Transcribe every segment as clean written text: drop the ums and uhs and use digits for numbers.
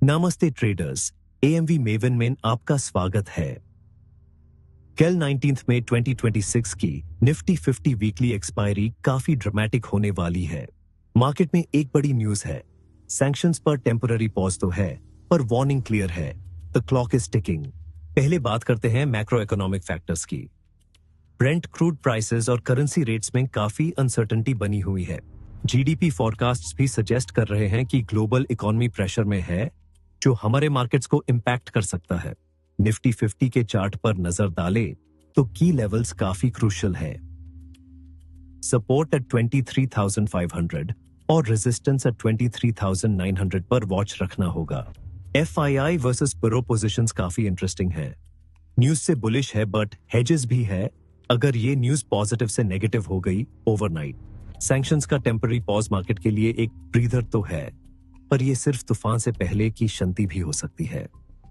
नमस्ते traders, AMV maven में आपका स्वागत है। कल 19 मई 2026 की निफ्टी 50 वीकली एक्सपायरी काफी ड्रामेटिक होने वाली है। मार्केट में एक बड़ी न्यूज है, सैंक्शंस पर टेम्पररी पॉज तो है, पर वार्निंग क्लियर है, द क्लॉक इज टिकिंग। पहले बात करते हैं मैक्रो इकोनॉमिक फैक्टर्स की। ब्रेंट क्रूड प्राइसेस और करेंसी रेट्स में काफी अनसर्टेनिटी बनी हुई है। जीडीपी फोरकास्ट्स भी सजेस्ट कर रहे हैं कि ग्लोबल इकोनॉमी प्रेशर में है, जो हमारे मार्केट्स को इंपैक्ट कर सकता है। निफ्टी 50 के चार्ट पर नजर डालें तो की लेवल्स काफी क्रूशियल है। सपोर्ट एट 23,500 और रेजिस्टेंस एट 23,900 पर वॉच रखना होगा। एफआईआई वर्सेस परो पोजीशंस काफी इंटरेस्टिंग है। न्यूज से बुलिश है बट हेजेस भी है अगर ये न्यूज पॉजिटिव से नेगेटिव हो गई ओवरनाइट। सैंक्शंस का टेम्पररी पॉज मार्केट के लिए एक ब्रीदर तो है, पर यह सिर्फ तूफान से पहले की शंती भी हो सकती है।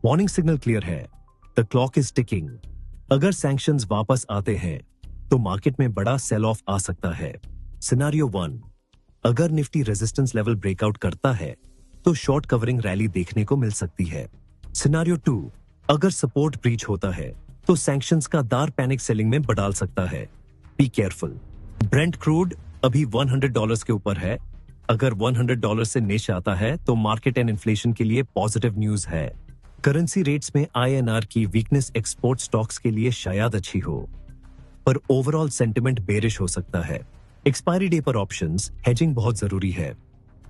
वार्निंग सिग्नल क्लियर है, द क्लॉक इज टिकिंग। अगर सैंक्शंस वापस आते हैं तो मार्केट में बड़ा सेल ऑफ आ सकता है। सिनेरियो 1, अगर निफ्टी रेजिस्टेंस लेवल ब्रेकआउट करता है तो शॉर्ट कवरिंग रैली देखने को मिल सकती है। सिनेरियो 2, अगर सपोर्ट ब्रीच होता है तो सैंक्शंस का दार पैनिक सेलिंग में बदल सकता है। Be careful. ब्रेंट क्रूड अभी $100 के ऊपर है। अगर $100 से नीचे आता है तो मार्केट एंड इन्फ्लेशन के लिए पॉजिटिव न्यूज है। करेंसी रेट्स में आईएनआर की वीकनेस एक्सपोर्ट स्टॉक्स के लिए शायद अच्छी हो, पर ओवरऑल सेंटिमेंट बेरिश हो सकता है। एक्सपायरी डे पर ऑप्शंस हेजिंग बहुत जरूरी है।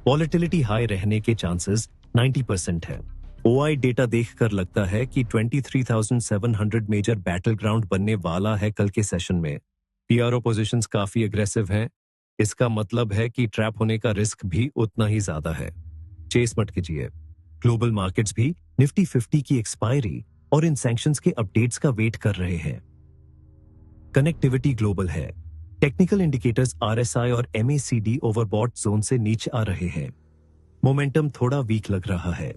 वॉलेटिलिटी हाई रहने के चांसेस 90% है। ओआई डेटा देखकर लगता है कि 23,700 मेजर बैटल ग्राउंड बनने वाला है कल के सेशन में। पीआरओ पोजीशंस काफी अग्रेसिव हैं। इसका मतलब है कि ट्रैप होने का रिस्क भी उतना ही ज्यादा है। चेस मत कीजिए। ग्लोबल मार्केट्स भी निफ्टी 50 की एक्सपायरी और इन सैंक्शंस के अपडेट्स का वेट कर रहे हैं। कनेक्टिविटी ग्लोबल है। टेक्निकल इंडिकेटर्स आरएसआई और एमएसीडी ओवरबॉट जोन से नीचे आ रहे हैं। मोमेंटम थोड़ा वीक लग रहा है।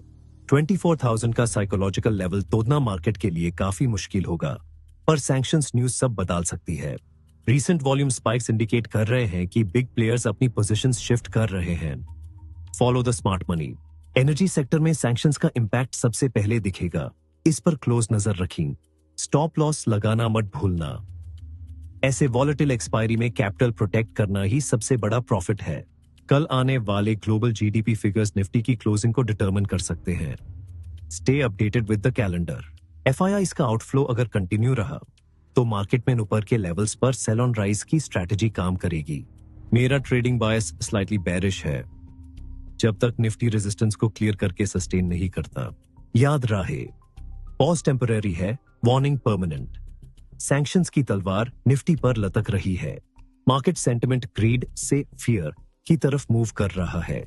24,000 का साइकोलॉजिकल लेवल तोड़ना मार्केट के लिए काफी मुश्किल होगा, पर सैंक्शंस न्यूज सब बदल सकती है। रीसेंट वॉल्यूम स्पाइक्स इंडिकेट कर रहे हैं कि बिग प्लेयर्स अपनी पोजीशंस शिफ्ट कर रहे हैं। Follow the smart money. Energy sector में सैंक्शंस का इंपैक्ट सबसे पहले दिखेगा, इस पर क्लोज नजर रखें। स्टॉप लॉस लगाना मत भूलना। ऐसे वॉलेटिल एक्सपायरी में कैपिटल प्रोटेक्ट करना ही सबसे बड़ा प्रॉफिट है। कल आने वाले ग्लोबल जीडीपी फिगर्स निफ्टी की क्लोजिंग को डिटरमिन कर सकते हैं। Stay updated with the calendar. FII का आउटफ्लो अगर कंटिन्यू रहा तो मार्केट में ऊपर के लेवल्स पर सेल ऑन राइज की स्ट्रैटेजी काम करेगी। मेरा ट्रेडिंग बायस स्लाइटली बेरिश है जब तक निफ्टी रेजिस्टेंस को क्लियर करके सस्टेन नहीं करता। याद रहे, पॉज टेम्पररी है, वार्निंग परमानेंट। सैंक्शंस की तलवार निफ्टी पर लटक रही है। मार्केट सेंटिमेंट ग्रीड से फियर की तरफ मूव कर रहा है।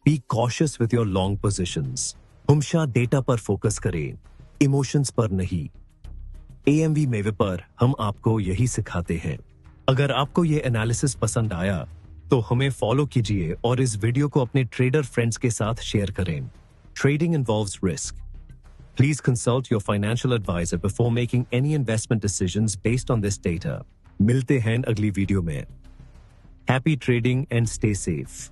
Be cautious with your long positions. हमेशा डेटा पर फोकस करें, इमोशंस पर नहीं। एएमवी मेवे पर हम आपको यही सिखाते हैं। अगर आपको ये एनालिसिस पसंद आया तो हमें फॉलो कीजिए और इस वीडियो को अपने ट्रेडर फ्रेंड्स के साथ शेयर करें। Trading involves risk. Please consult your financial advisor before making any investment decisions based on this data. मिलते हैं अगली वीडियो में। Happy trading and stay safe.